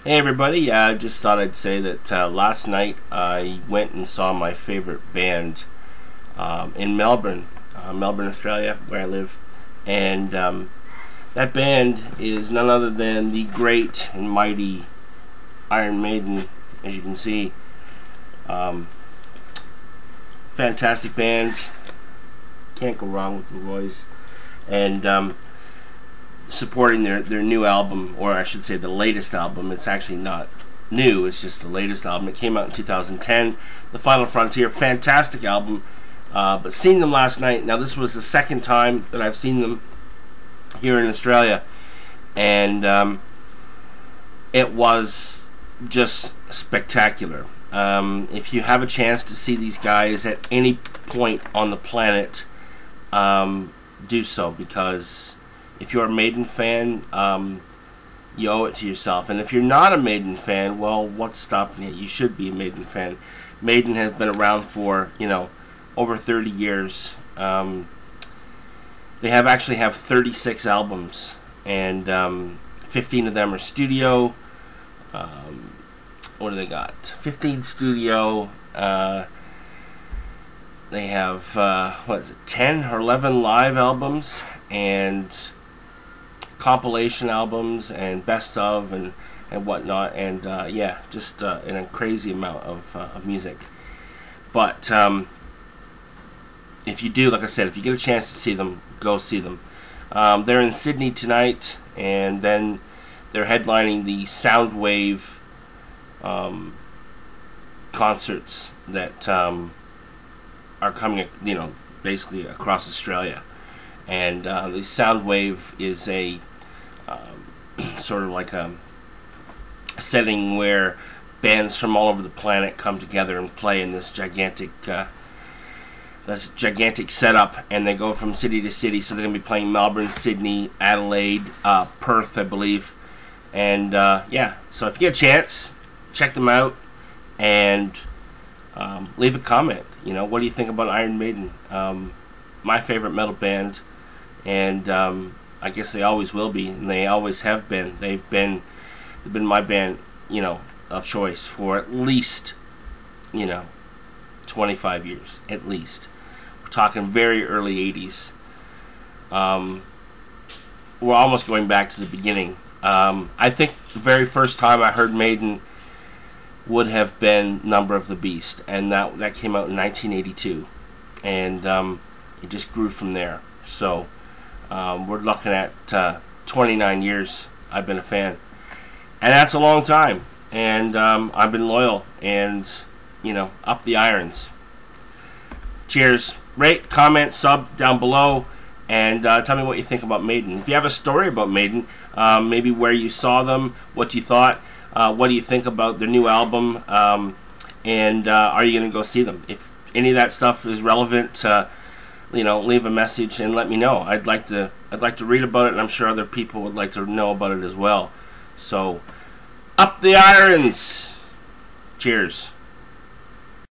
Hey everybody, I just thought I'd say that last night I went and saw my favorite band in Melbourne, Melbourne, Australia, where I live. And that band is none other than the great and mighty Iron Maiden, as you can see. Fantastic band, can't go wrong with the boys. And supporting their new album, or I should say the latest album. It's actually not new, it's just the latest album. It came out in 2010, The Final Frontier. Fantastic album. But seeing them last night, now this was the second time that I've seen them here in Australia, and it was just spectacular. If you have a chance to see these guys at any point on the planet, do so, because if you're a Maiden fan, you owe it to yourself. And if you're not a Maiden fan, well, what's stopping you? You should be a Maiden fan. Maiden has been around for, over 30 years. They actually have 36 albums, and 15 of them are studio. What do they got? 15 studio. They have, 10 or 11 live albums, and compilation albums, and best of, and whatnot. And yeah, just a crazy amount of music. But if you do, like I said, if you get a chance to see them, go see them. They're in Sydney tonight, and then they're headlining the Soundwave concerts that are coming, basically across Australia. And the Soundwave is a sort of like a setting where bands from all over the planet come together and play in this gigantic setup, and they go from city to city. So they're going to be playing Melbourne, Sydney, Adelaide, Perth, I believe. And yeah, so if you get a chance, check them out, and leave a comment. What do you think about Iron Maiden? My favorite metal band, and I guess they always will be, and they always have been. They've been my band, of choice for at least, 25 years, at least. We're talking very early 80s. We're almost going back to the beginning. I think the very first time I heard Maiden would have been Number of the Beast, and that came out in 1982, and it just grew from there. So we're looking at 29 years I've been a fan, and that's a long time. And I've been loyal, and up the irons. Cheers. Rate, comment, sub down below, and tell me what you think about Maiden. If you have a story about Maiden, maybe where you saw them, what you thought, what do you think about their new album, and are you going to go see them? If any of that stuff is relevant, leave a message and let me know. I'd like to read about it, and I'm sure other people would like to know about it as well. So, up the irons. Cheers.